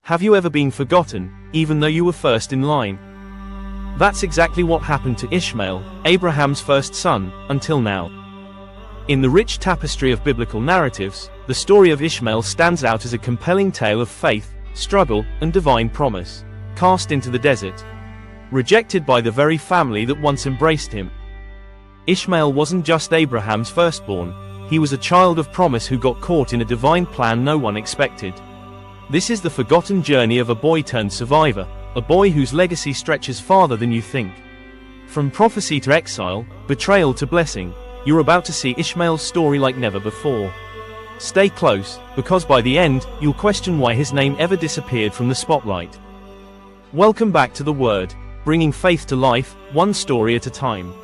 Have you ever been forgotten, even though you were first in line? That's exactly what happened to Ishmael, Abraham's first son, until now. In the rich tapestry of biblical narratives, the story of Ishmael stands out as a compelling tale of faith, struggle, and divine promise. Cast into the desert, rejected by the very family that once embraced him. Ishmael wasn't just Abraham's firstborn, he was a child of promise who got caught in a divine plan no one expected. This is the forgotten journey of a boy turned survivor, a boy whose legacy stretches farther than you think. From prophecy to exile, betrayal to blessing, you're about to see Ishmael's story like never before. Stay close, because by the end, you'll question why his name ever disappeared from the spotlight. Welcome back to The Word, bringing faith to life, one story at a time.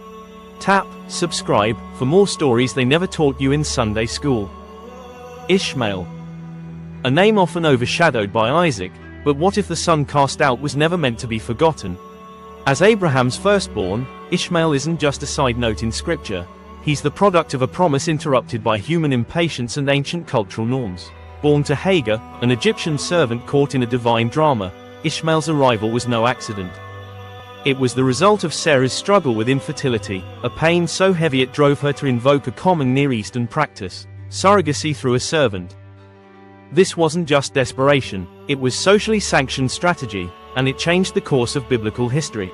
Tap subscribe for more stories they never taught you in Sunday school. Ishmael. A name often overshadowed by Isaac, but what if the son cast out was never meant to be forgotten? As Abraham's firstborn, Ishmael isn't just a side note in scripture. He's the product of a promise interrupted by human impatience and ancient cultural norms. Born to Hagar, an Egyptian servant caught in a divine drama, Ishmael's arrival was no accident. It was the result of Sarah's struggle with infertility, a pain so heavy it drove her to invoke a common Near Eastern practice, surrogacy through a servant. This wasn't just desperation, it was socially sanctioned strategy, and it changed the course of biblical history.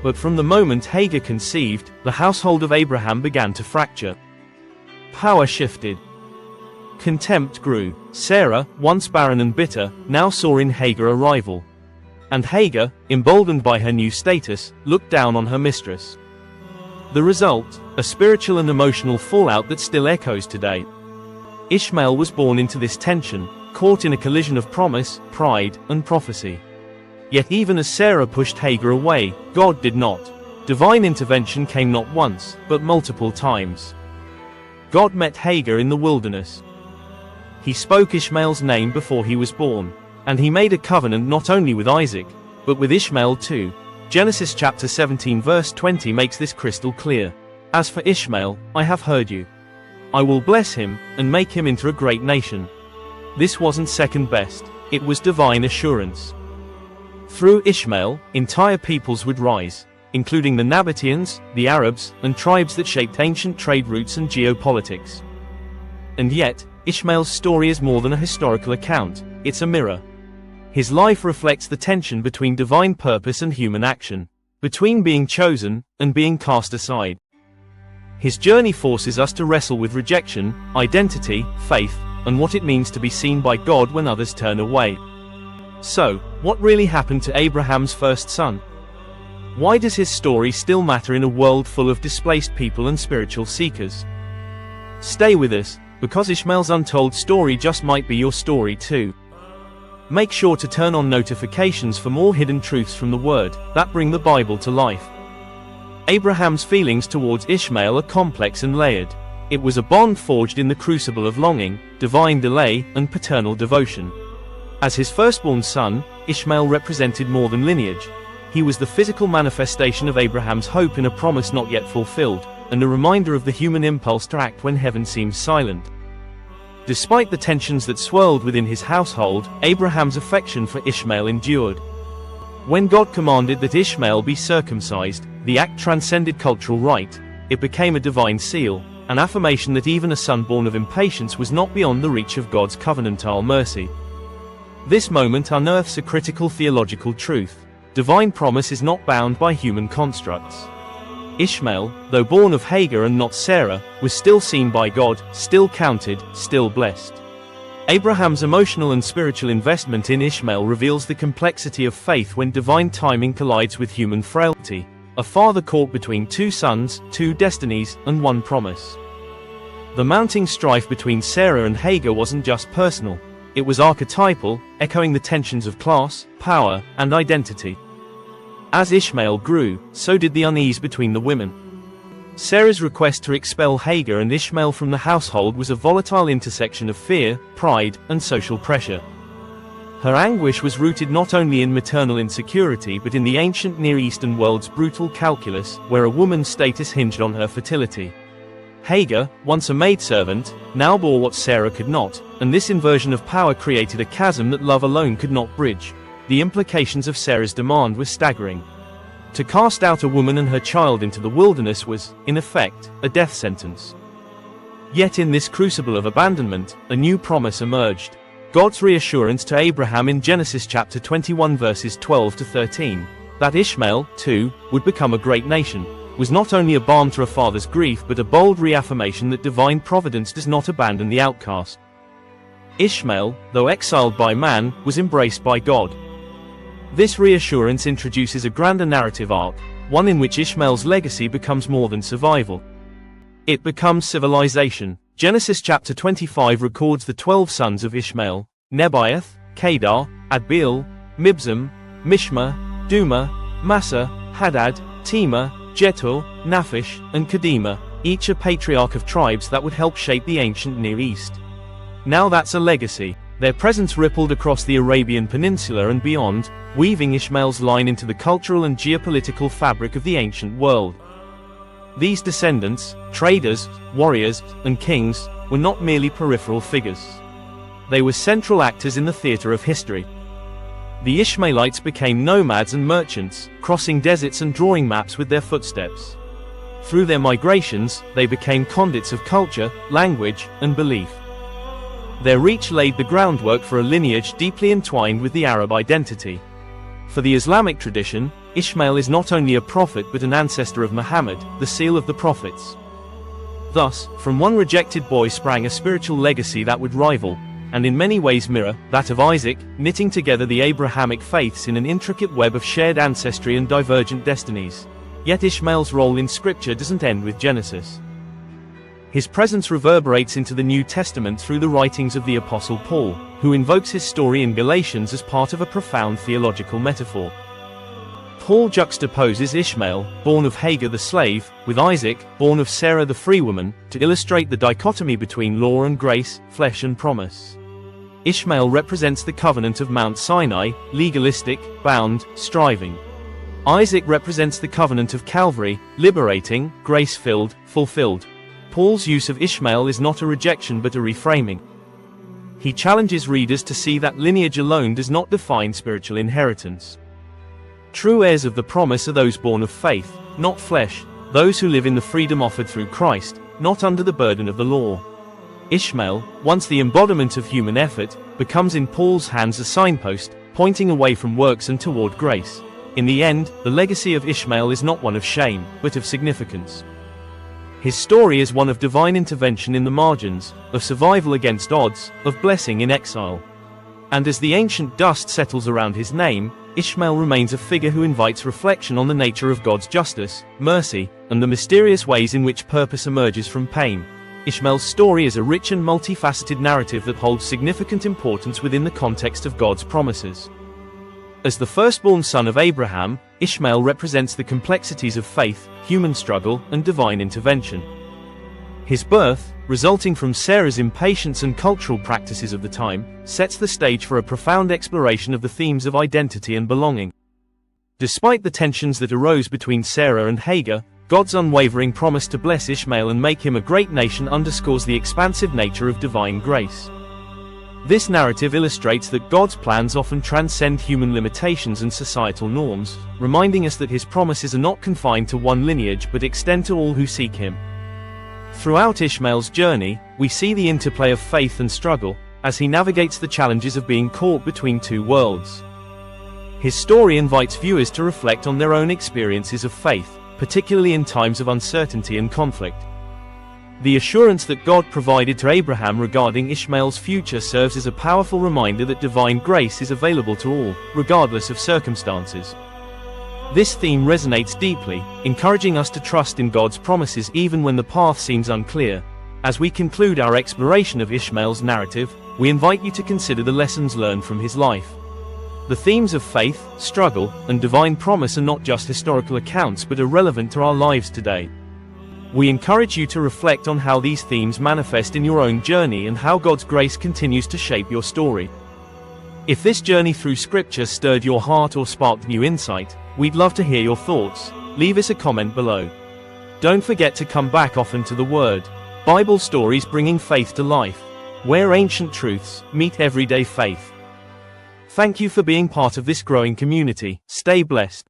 But from the moment Hagar conceived, the household of Abraham began to fracture. Power shifted. Contempt grew. Sarah, once barren and bitter, now saw in Hagar a rival. And Hagar, emboldened by her new status, looked down on her mistress. The result, a spiritual and emotional fallout that still echoes today. Ishmael was born into this tension, caught in a collision of promise, pride, and prophecy. Yet even as Sarah pushed Hagar away, God did not. Divine intervention came not once, but multiple times. God met Hagar in the wilderness. He spoke Ishmael's name before he was born. And he made a covenant not only with Isaac, but with Ishmael too. Genesis chapter 17 verse 20 makes this crystal clear. As for Ishmael, I have heard you. I will bless him, and make him into a great nation. This wasn't second best, it was divine assurance. Through Ishmael, entire peoples would rise, including the Nabateans, the Arabs, and tribes that shaped ancient trade routes and geopolitics. And yet, Ishmael's story is more than a historical account, it's a mirror. His life reflects the tension between divine purpose and human action, between being chosen and being cast aside. His journey forces us to wrestle with rejection, identity, faith, and what it means to be seen by God when others turn away. So, what really happened to Abraham's first son? Why does his story still matter in a world full of displaced people and spiritual seekers? Stay with us, because Ishmael's untold story just might be your story too. Make sure to turn on notifications for more hidden truths from the Word that bring the Bible to life. Abraham's feelings towards Ishmael are complex and layered. It was a bond forged in the crucible of longing, divine delay, and paternal devotion. As his firstborn son, Ishmael represented more than lineage. He was the physical manifestation of Abraham's hope in a promise not yet fulfilled, and a reminder of the human impulse to act when heaven seems silent. Despite the tensions that swirled within his household, Abraham's affection for Ishmael endured. When God commanded that Ishmael be circumcised, the act transcended cultural rite. It became a divine seal, an affirmation that even a son born of impatience was not beyond the reach of God's covenantal mercy. This moment unearths a critical theological truth. Divine promise is not bound by human constructs. Ishmael, though born of Hagar and not Sarah, was still seen by God, still counted, still blessed. Abraham's emotional and spiritual investment in Ishmael reveals the complexity of faith when divine timing collides with human frailty, a father caught between two sons, two destinies, and one promise. The mounting strife between Sarah and Hagar wasn't just personal, it was archetypal, echoing the tensions of class, power, and identity. As Ishmael grew, so did the unease between the women. Sarah's request to expel Hagar and Ishmael from the household was a volatile intersection of fear, pride, and social pressure. Her anguish was rooted not only in maternal insecurity but in the ancient Near Eastern world's brutal calculus, where a woman's status hinged on her fertility. Hagar, once a maidservant, now bore what Sarah could not, and this inversion of power created a chasm that love alone could not bridge. The implications of Sarah's demand were staggering. To cast out a woman and her child into the wilderness was, in effect, a death sentence. Yet in this crucible of abandonment, a new promise emerged. God's reassurance to Abraham in Genesis chapter 21 verses 12 to 13, that Ishmael, too, would become a great nation, was not only a balm to a father's grief but a bold reaffirmation that divine providence does not abandon the outcast. Ishmael, though exiled by man, was embraced by God. This reassurance introduces a grander narrative arc, one in which Ishmael's legacy becomes more than survival. It becomes civilization. Genesis chapter 25 records the 12 sons of Ishmael: Nebaioth, Kedar, Adbeel, Mibzam, Mishma, Duma, Massa, Hadad, Tema, Jetur, Naphish, and Kedemah, each a patriarch of tribes that would help shape the ancient Near East. Now that's a legacy. Their presence rippled across the Arabian Peninsula and beyond, weaving Ishmael's line into the cultural and geopolitical fabric of the ancient world. These descendants, traders, warriors, and kings, were not merely peripheral figures. They were central actors in the theater of history. The Ishmaelites became nomads and merchants, crossing deserts and drawing maps with their footsteps. Through their migrations, they became conduits of culture, language, and belief. Their reach laid the groundwork for a lineage deeply entwined with the Arab identity. For the Islamic tradition, Ishmael is not only a prophet but an ancestor of Muhammad, the seal of the prophets. Thus, from one rejected boy sprang a spiritual legacy that would rival, and in many ways mirror, that of Isaac, knitting together the Abrahamic faiths in an intricate web of shared ancestry and divergent destinies. Yet Ishmael's role in Scripture doesn't end with Genesis. His presence reverberates into the New Testament through the writings of the Apostle Paul, who invokes his story in Galatians as part of a profound theological metaphor. Paul juxtaposes Ishmael, born of Hagar the slave, with Isaac, born of Sarah the free woman, to illustrate the dichotomy between law and grace, flesh and promise. Ishmael represents the covenant of Mount Sinai, legalistic, bound, striving. Isaac represents the covenant of Calvary, liberating, grace-filled, fulfilled. Paul's use of Ishmael is not a rejection but a reframing. He challenges readers to see that lineage alone does not define spiritual inheritance. True heirs of the promise are those born of faith, not flesh, those who live in the freedom offered through Christ, not under the burden of the law. Ishmael, once the embodiment of human effort, becomes in Paul's hands a signpost, pointing away from works and toward grace. In the end, the legacy of Ishmael is not one of shame, but of significance. His story is one of divine intervention in the margins, of survival against odds, of blessing in exile. And as the ancient dust settles around his name, Ishmael remains a figure who invites reflection on the nature of God's justice, mercy, and the mysterious ways in which purpose emerges from pain. Ishmael's story is a rich and multifaceted narrative that holds significant importance within the context of God's promises. As the firstborn son of Abraham, Ishmael represents the complexities of faith, human struggle, and divine intervention. His birth, resulting from Sarah's impatience and cultural practices of the time, sets the stage for a profound exploration of the themes of identity and belonging. Despite the tensions that arose between Sarah and Hagar, God's unwavering promise to bless Ishmael and make him a great nation underscores the expansive nature of divine grace. This narrative illustrates that God's plans often transcend human limitations and societal norms, reminding us that his promises are not confined to one lineage but extend to all who seek him. Throughout Ishmael's journey, we see the interplay of faith and struggle, as he navigates the challenges of being caught between two worlds. His story invites viewers to reflect on their own experiences of faith, particularly in times of uncertainty and conflict. The assurance that God provided to Abraham regarding Ishmael's future serves as a powerful reminder that divine grace is available to all, regardless of circumstances. This theme resonates deeply, encouraging us to trust in God's promises even when the path seems unclear. As we conclude our exploration of Ishmael's narrative, we invite you to consider the lessons learned from his life. The themes of faith, struggle, and divine promise are not just historical accounts but are relevant to our lives today. We encourage you to reflect on how these themes manifest in your own journey and how God's grace continues to shape your story. If this journey through Scripture stirred your heart or sparked new insight, we'd love to hear your thoughts. Leave us a comment below. Don't forget to come back often to the Word. Bible stories bringing faith to life. where ancient truths meet everyday faith. Thank you for being part of this growing community. Stay blessed.